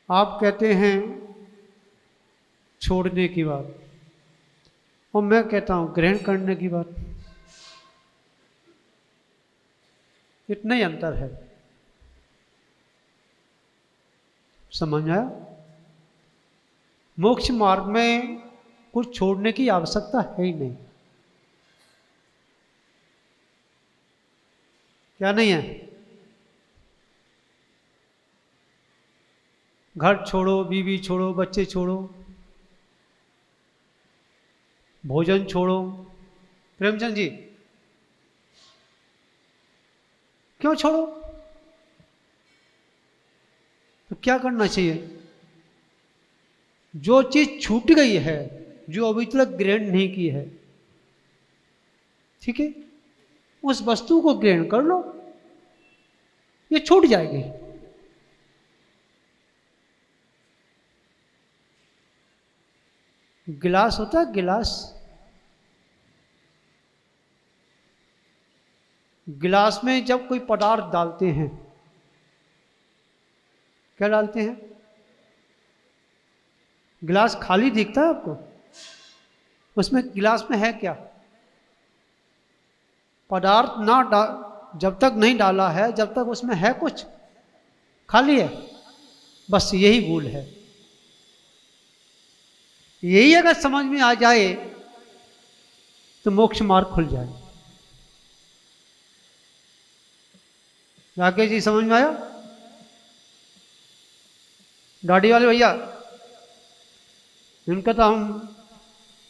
आप कहते हैं छोड़ने की बात और मैं कहता हूं ग्रहण करने की बात। इतना ही अंतर है। समझ आया? मोक्ष मार्ग में कुछ छोड़ने की आवश्यकता है ही नहीं। क्या नहीं है? घर छोड़ो, बीवी छोड़ो, बच्चे छोड़ो, भोजन छोड़ो। प्रेमचंद जी, क्यों छोड़ो? तो क्या करना चाहिए? जो चीज छूट गई है, जो अभी तक ग्रहण नहीं की है, ठीक है, उस वस्तु को ग्रहण कर लो, ये छूट जाएगी। गिलास होता है, गिलास, गिलास में जब कोई पदार्थ डालते हैं, क्या डालते हैं? गिलास खाली दिखता है आपको? उसमें गिलास में है क्या? पदार्थ ना जब तक नहीं डाला है, जब तक उसमें है कुछ, खाली है। बस यही भूल है। यही अगर समझ में आ जाए तो मोक्ष मार्ग खुल जाए। राकेश जी, समझ में आया? गाड़ी वाले भैया, इनका तो हम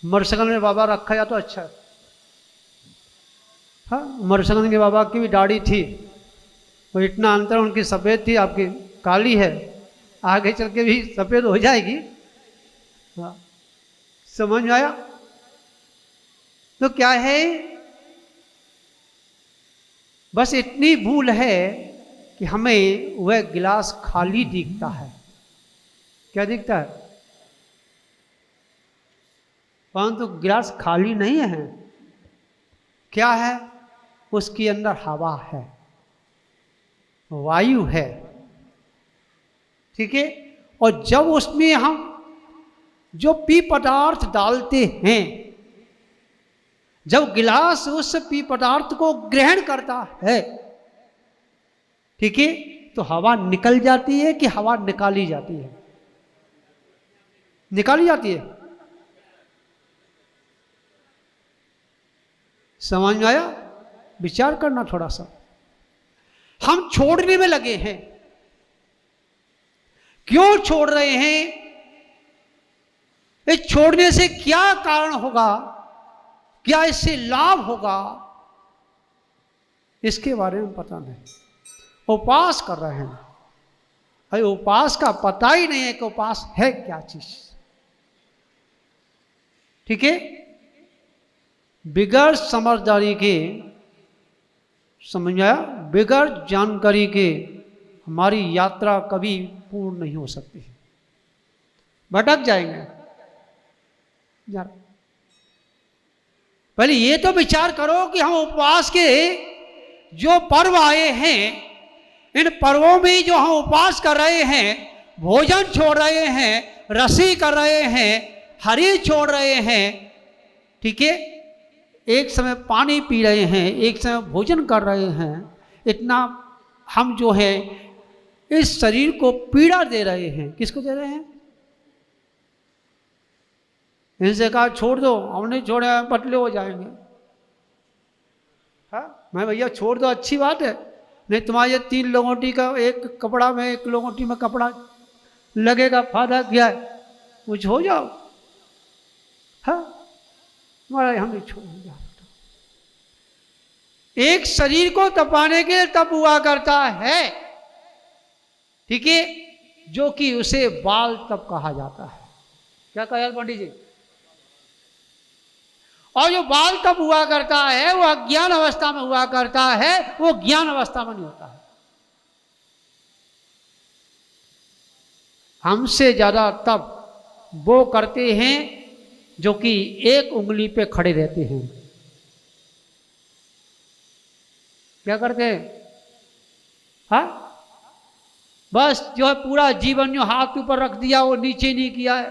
मरसगन में बाबा रखा या तो अच्छा है। हाँ, मरसगन के बाबा की भी दाढ़ी थी और इतना अंतर, उनकी सफ़ेद थी, आपकी काली है, आगे चल के भी सफ़ेद हो जाएगी। हाँ, समझ में आया? तो क्या है, बस इतनी भूल है कि हमें वह गिलास खाली दिखता है। क्या दिखता है? परंतु गिलास खाली नहीं है। क्या है? उसके अंदर हवा है, वायु है, ठीक है। और जब उसमें हम जो पी पदार्थ डालते हैं, जब गिलास उस पी पदार्थ को ग्रहण करता है, ठीक है, तो हवा निकल जाती है कि हवा निकाली जाती है? निकाली जाती है। समझ में आया? विचार करना थोड़ा सा। हम छोड़ने में लगे हैं। क्यों छोड़ रहे हैं? इस छोड़ने से क्या कारण होगा, क्या इससे लाभ होगा, इसके बारे में पता नहीं। उपास कर रहे हैं, अरे उपास का पता ही नहीं है कि उपास है क्या चीज, ठीक है। बिगड़ समझदारी के, समझ आया, बिगड़ जानकारी के हमारी यात्रा कभी पूर्ण नहीं हो सकती, भटक जाएंगे। पहले ये तो विचार करो कि हम उपवास के जो पर्व आए हैं, इन पर्वों में जो हम उपवास कर रहे हैं, भोजन छोड़ रहे हैं, रसी कर रहे हैं, हरी छोड़ रहे हैं, ठीक है, एक समय पानी पी रहे हैं, एक समय भोजन कर रहे हैं, इतना हम जो है इस शरीर को पीड़ा दे रहे हैं। किसको दे रहे हैं? इनसे कहा छोड़ दो, हम नहीं छोड़े, पतले हो जाएंगे। हाँ, मैं भैया छोड़ दो, अच्छी बात है, नहीं तुम्हारे 3 लंगोटी का एक कपड़ा में, 1 लंगोटी में कपड़ा लगेगा, फायदा क्या है, कुछ हो जाओ। हाँ, महाराज हम नहीं छोड़ेंगे। एक शरीर को तपाने के तप हुआ करता है, ठीक है, जो कि उसे बाल तप कहा जाता है। क्या कहा पंडित जी? और जो बाल तप हुआ करता है वो अज्ञान अवस्था में हुआ करता है, वो ज्ञान अवस्था में नहीं होता है। हमसे ज्यादा तप वो करते हैं जो कि 1 उंगली पे खड़े रहते हैं। क्या करते हैं? हाँ, बस जो है पूरा जीवन जो हाथ ऊपर रख दिया वो नीचे नहीं किया है,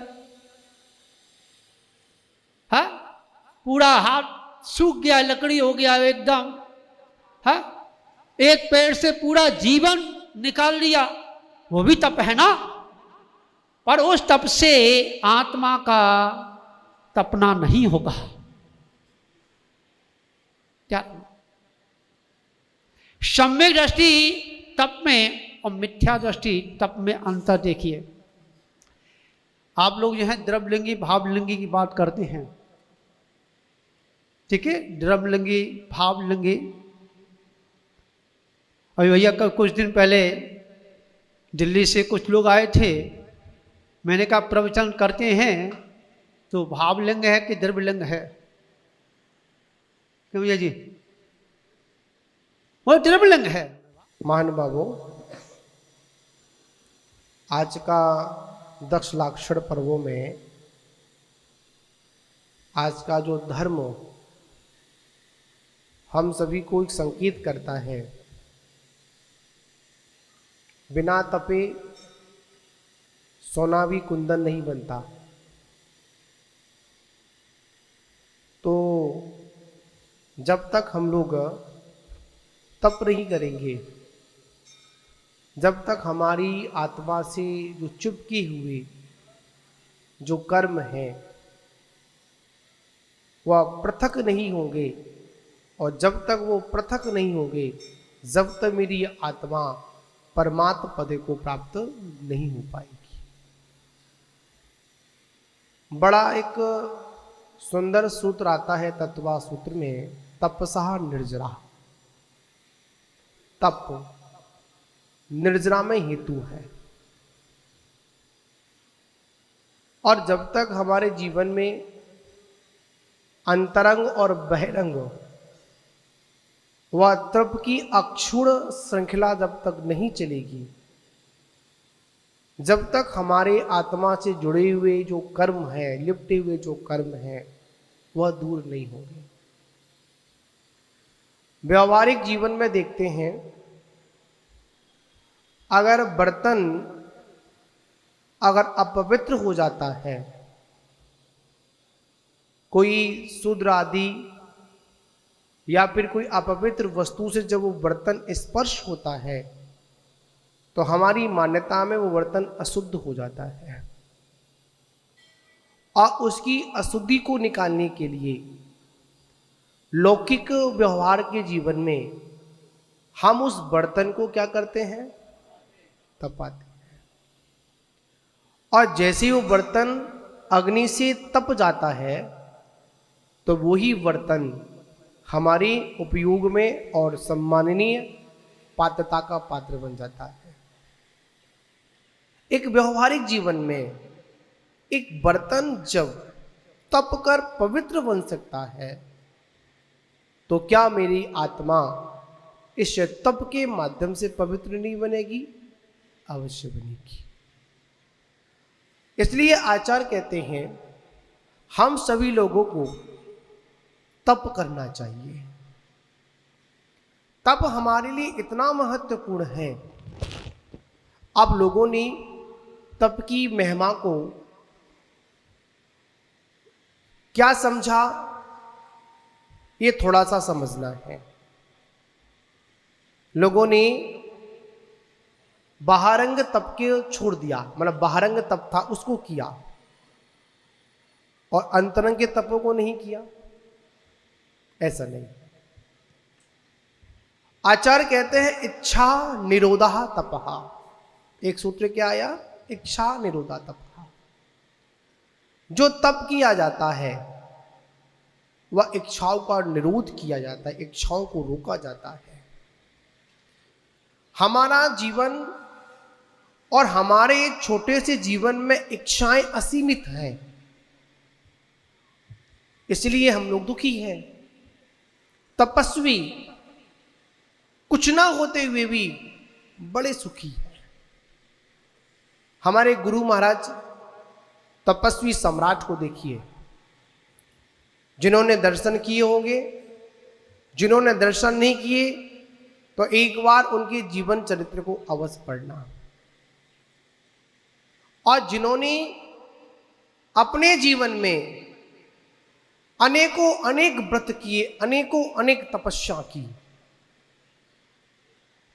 पूरा हाथ सूख गया, लकड़ी हो गया एकदम, है, एक पेड़ से पूरा जीवन निकाल लिया, वो भी तप है ना। पर उस तप से आत्मा का तपना नहीं होगा। क्या सम्यक दृष्टि तप में और मिथ्या दृष्टि तप में अंतर देखिए। आप लोग जो है द्रव्यलिंगी भावलिंगी की बात करते हैं, ठीक है, द्रव्यलिंगी भावलिंगी। अभी भैया कुछ दिन पहले दिल्ली से कुछ लोग आए थे, मैंने कहा प्रवचन करते हैं तो भावलिंग है कि द्रव्यलिंग है? क्यों भैया जी? वो द्रव्यलिंग है। महान बाबू, आज का दक्षलाक्षण पर्वों में आज का जो धर्म हम सभी को एक संकेत करता है, बिना तपे सोना भी कुंदन नहीं बनता। तो जब तक हम लोग तप नहीं करेंगे, जब तक हमारी आत्मा से जो चिपके हुए जो कर्म हैं वह पृथक नहीं होंगे, और जब तक वो पृथक नहीं होंगे, जब तक मेरी आत्मा परमात्म पद को प्राप्त नहीं हो पाएगी। बड़ा एक सुंदर सूत्र आता है तत्वा सूत्र में, तपसा निर्जरा। तप निर्जरा में हेतु है। और जब तक हमारे जीवन में अंतरंग और बहिरंग वह तप की अक्षुण श्रृंखला जब तक नहीं चलेगी, जब तक हमारे आत्मा से जुड़े हुए जो कर्म है, लिपटे हुए जो कर्म है, वह दूर नहीं होंगे। व्यवहारिक जीवन में देखते हैं, अगर बर्तन अगर अपवित्र हो जाता है, कोई शूद्र आदि या फिर कोई अपवित्र वस्तु से जब वो बर्तन स्पर्श होता है, तो हमारी मान्यता में वो बर्तन अशुद्ध हो जाता है। और उसकी अशुद्धि को निकालने के लिए लौकिक व्यवहार के जीवन में हम उस बर्तन को क्या करते हैं? तपाते हैं। और जैसे वो बर्तन अग्नि से तप जाता है, तो वही बर्तन हमारे उपयोग में और सम्माननीय पात्रता का पात्र बन जाता है। एक व्यवहारिक जीवन में एक बर्तन जब तप कर पवित्र बन सकता है, तो क्या मेरी आत्मा इस तप के माध्यम से पवित्र नहीं बनेगी? अवश्य बनेगी। इसलिए आचार्य कहते हैं, हम सभी लोगों को तप करना चाहिए। तप हमारे लिए इतना महत्वपूर्ण है। अब लोगों ने तप की महिमा को क्या समझा, ये थोड़ा सा समझना है। लोगों ने बाहरंग तप के छोड़ दिया, मतलब बाहरंग तप था उसको किया, और अंतरंग के तपों को नहीं किया। ऐसा नहीं। आचार्य कहते हैं, इच्छा निरोधा तपहा। एक सूत्र क्या आया? इच्छा निरोधा तपहा। जो तप किया जाता है वह इच्छाओं का निरोध किया जाता है, इच्छाओं को रोका जाता है। हमारा जीवन और हमारे छोटे से जीवन में इच्छाएं असीमित हैं, इसलिए हम लोग दुखी हैं। तपस्वी कुछ ना होते हुए भी बड़े सुखी हैं। हमारे गुरु महाराज तपस्वी सम्राट को देखिए, जिन्होंने दर्शन किए होंगे, जिन्होंने दर्शन नहीं किए तो एक बार उनके जीवन चरित्र को अवश्य पढ़ना। और जिन्होंने अपने जीवन में अनेकों अनेक व्रत किए, अनेकों अनेक तपस्या की।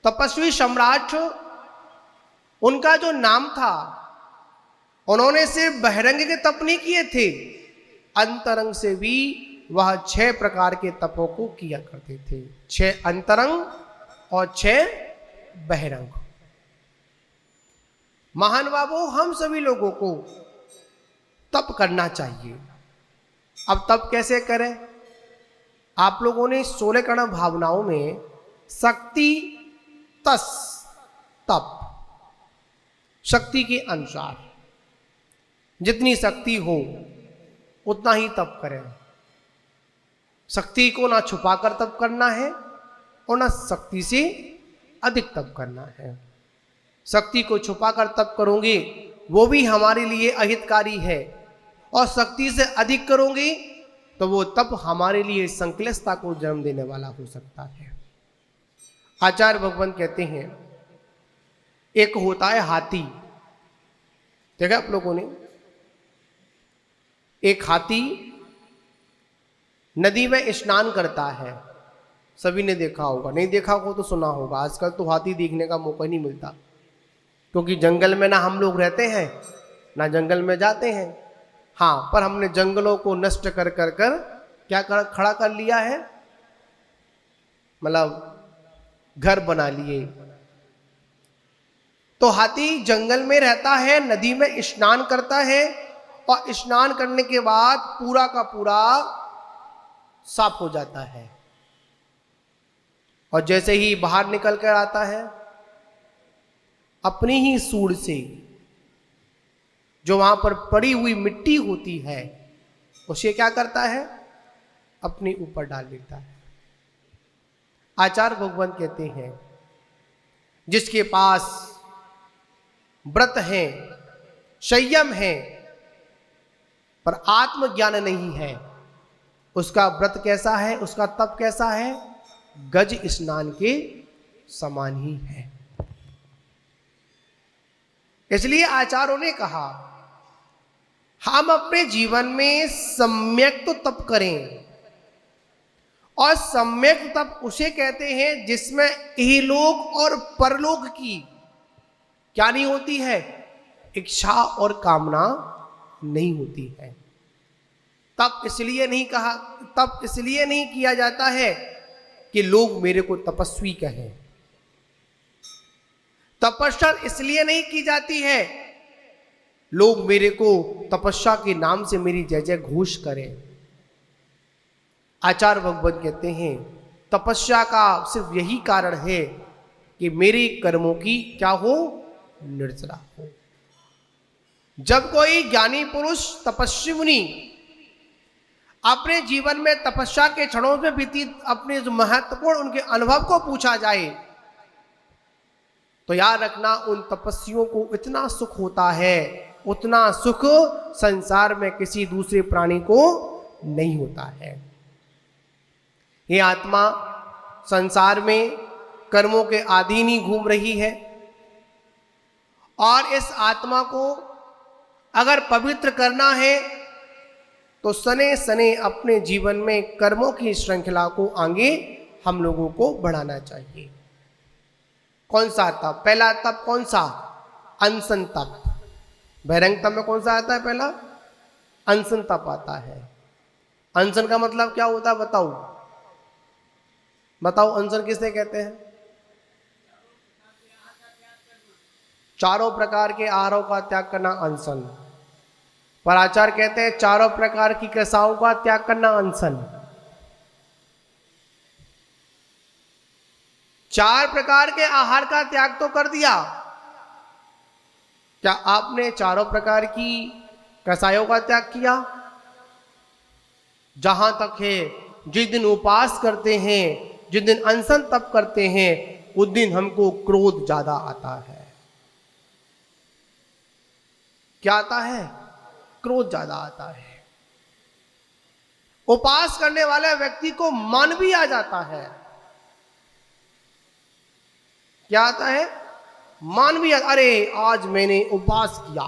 तपस्वी सम्राट उनका जो नाम था, उन्होंने सिर्फ बहिरंग के तप नहीं किए थे, अंतरंग से भी वह 6 प्रकार के तपों को किया करते थे। 6 अंतरंग और 6 बहिरंग। महान बाबू, हम सभी लोगों को तप करना चाहिए। अब तप कैसे करें? आप लोगों ने 16 कर्ण भावनाओं में शक्ति तस तप, शक्ति के अनुसार जितनी शक्ति हो उतना ही तप करें। शक्ति को ना छुपाकर तप करना है और ना शक्ति से अधिक तप करना है। शक्ति को छुपाकर तप करोगे वो भी हमारे लिए अहितकारी है, और शक्ति से अधिक करोगे तो वो तप हमारे लिए संकलता को जन्म देने वाला हो सकता है। आचार्य भगवान कहते हैं, एक होता है हाथी। देखा आप लोगों ने? एक हाथी नदी में स्नान करता है, सभी ने देखा होगा, नहीं देखा हो तो सुना होगा। आजकल तो हाथी देखने का मौका नहीं मिलता, क्योंकि जंगल में ना हम लोग रहते हैं ना जंगल में जाते हैं। हाँ, पर हमने जंगलों को नष्ट कर कर कर क्या खड़ा कर लिया है, मतलब घर बना लिए। तो हाथी जंगल में रहता है, नदी में स्नान करता है, और स्नान करने के बाद पूरा का पूरा साफ हो जाता है। और जैसे ही बाहर निकल कर आता है, अपनी ही सूंड से जो वहां पर पड़ी हुई मिट्टी होती है उसे क्या करता है? अपने ऊपर डाल लेता है। आचार्य भगवान कहते हैं, जिसके पास व्रत है, संयम है, पर आत्मज्ञान नहीं है, उसका व्रत कैसा है, उसका तप कैसा है? गज स्नान के समान ही है। इसलिए आचार्यों ने कहा, हम अपने जीवन में सम्यक तो तप करें, और सम्यक तप उसे कहते हैं जिसमें इहलोक और परलोक की क्या नहीं होती है? इच्छा और कामना नहीं होती है। तप इसलिए नहीं कहा, तप इसलिए नहीं किया जाता है कि लोग मेरे को तपस्वी कहें। तपस्या इसलिए नहीं की जाती है लोग मेरे को तपस्या के नाम से मेरी जय जय घोष करें। आचार्य भगवत कहते हैं, तपस्या का सिर्फ यही कारण है कि मेरे कर्मों की क्या हो? निर्जरा हो। जब कोई ज्ञानी पुरुष, तपस्वी मुनि अपने जीवन में तपस्या के क्षणों में व्यतीत अपने जो महत्वपूर्ण उनके अनुभव को पूछा जाए, तो याद रखना, उन तपस्वियों को इतना सुख होता है, उतना सुख संसार में किसी दूसरे प्राणी को नहीं होता है। ये आत्मा संसार में कर्मों के अधीन ही घूम रही है, और इस आत्मा को अगर पवित्र करना है तो सने सने अपने जीवन में कर्मों की श्रृंखला को आगे हम लोगों को बढ़ाना चाहिए। कौन सा तप? पहला तप कौन सा? अनशन तप। बहिरंग तप में कौन सा आता है? पहला अनशन तप आता है। अनशन का मतलब क्या होता है? बताओ बताओ, अनशन किसे कहते हैं? चारों प्रकार के आहारों का त्याग करना अनशन। पर आचार्य कहते हैं चारों प्रकार की क्रियाओं का त्याग करना अनशन। 4 प्रकार के आहार का त्याग तो कर दिया, क्या आपने चारों प्रकार की कसायों का त्याग किया? जहां तक है, जिस दिन उपवास करते हैं, जिस दिन अनशन तप करते हैं, उस दिन हमको क्रोध ज्यादा आता है। क्या आता है? क्रोध ज्यादा आता है। उपवास करने वाले व्यक्ति को मन भी आ जाता है। क्या आता है? मान भी, अरे आज मैंने उपवास किया,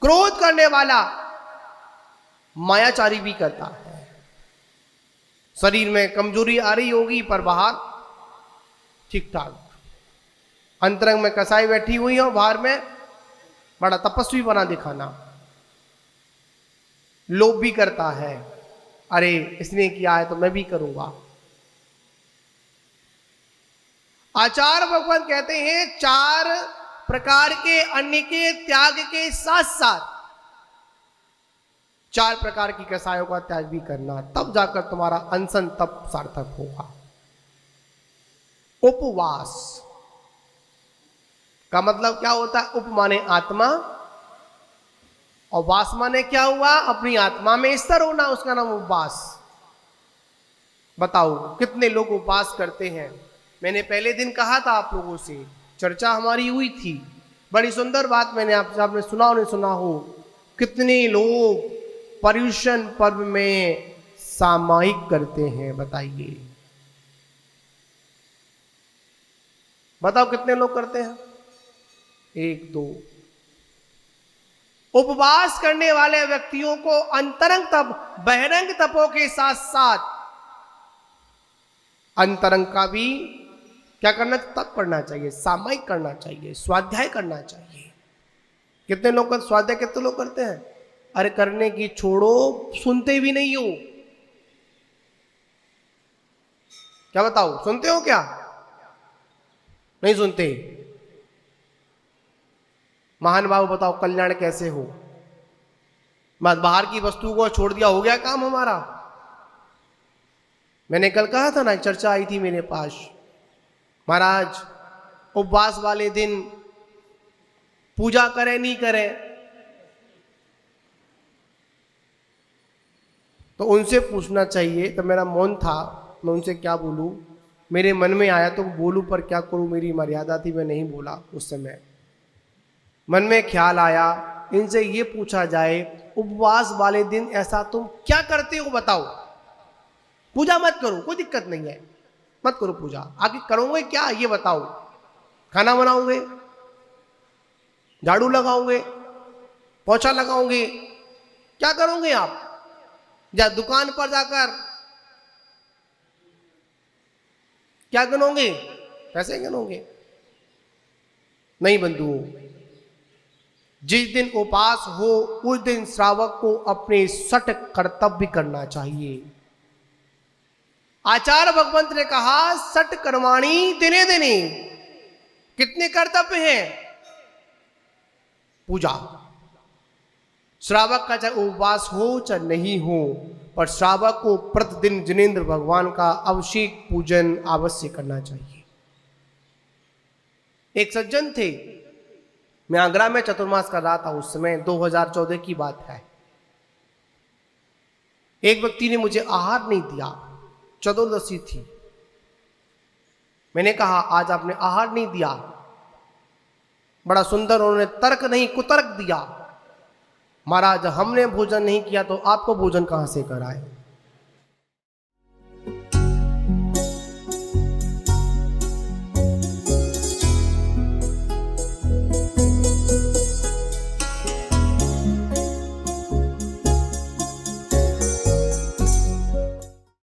क्रोध करने वाला मायाचारी भी करता है। शरीर में कमजोरी आ रही होगी पर बाहर ठीक ठाक, अंतरंग में कसाई बैठी हुई हो, बाहर में बड़ा तपस्वी बना दिखाना। लोभ भी करता है, अरे इसने किया है तो मैं भी करूंगा। आचार्य भगवान कहते हैं 4 प्रकार के अन्न के त्याग के साथ साथ 4 प्रकार की कसायों का त्याग भी करना, तब जाकर तुम्हारा अनशन तप सार्थक होगा। उपवास का मतलब क्या होता है? उप माने आत्मा और वास माने क्या हुआ? अपनी आत्मा में स्थिर होना, उसका नाम उपवास। बताओ कितने लोग उपवास करते हैं? मैंने पहले दिन कहा था आप लोगों से, चर्चा हमारी हुई थी, बड़ी सुंदर बात मैंने आपने सुना हो नहीं सुना हो, कितने लोग पर्युषण पर्व में सामायिक करते हैं? बताइए, बताओ कितने लोग करते हैं? 1 2। उपवास करने वाले व्यक्तियों को अंतरंग तप, बहिरंग तपों के साथ साथ अंतरंग का भी क्या करना? तप करना चाहिए, सामायिक करना चाहिए, स्वाध्याय करना चाहिए। कितने लोग स्वाध्याय कितने लोग करते हैं? अरे करने की छोड़ो, सुनते भी नहीं हो। क्या बताओ, सुनते हो क्या? नहीं सुनते। महान बाबू बताओ कल्याण कैसे हो? बस बाहर की वस्तु को छोड़ दिया, हो गया काम हमारा। मैंने कल कहा था ना, एक चर्चा आई थी मेरे पास, महाराज उपवास वाले दिन पूजा करें नहीं करें, तो उनसे पूछना चाहिए। तो मेरा मौन था, मैं उनसे क्या बोलूं, मेरे मन में आया तो बोलूं, पर क्या करूं, मेरी मर्यादा थी, मैं नहीं बोला। उस समय मन में ख्याल आया, इनसे ये पूछा जाए उपवास वाले दिन ऐसा तुम क्या करते हो? बताओ। पूजा मत करो, कोई दिक्कत नहीं है, मत करो पूजा, आगे करोगे क्या ये बताओ? खाना बनाओगे, झाड़ू लगाओगे, पोछा लगाओगे, क्या करोगे आप? या दुकान पर जाकर क्या गिनोगे? पैसे गिनोगे? नहीं बंधुओं, जिस दिन उपवास हो उस दिन श्रावक को अपने सठ कर्तव्य करना चाहिए। आचार्य भगवंत ने कहा सठ कर्माणि दिने दिने। कितने कर्तव्य हैं? पूजा। श्रावक का चाहे उपवास हो चाहे नहीं हो, पर श्रावक को प्रतिदिन जिनेंद्र भगवान का अभिषेक पूजन अवश्य करना चाहिए। एक सज्जन थे, मैं आगरा में चतुर्मास कर रहा था, उस समय 2014 की बात है। एक व्यक्ति ने मुझे आहार नहीं दिया, चतुर्दशी थी। मैंने कहा आज आपने आहार नहीं दिया। बड़ा सुंदर उन्होंने तर्क नहीं कुतर्क दिया, महाराज हमने भोजन नहीं किया तो आपको भोजन कहां से कराए?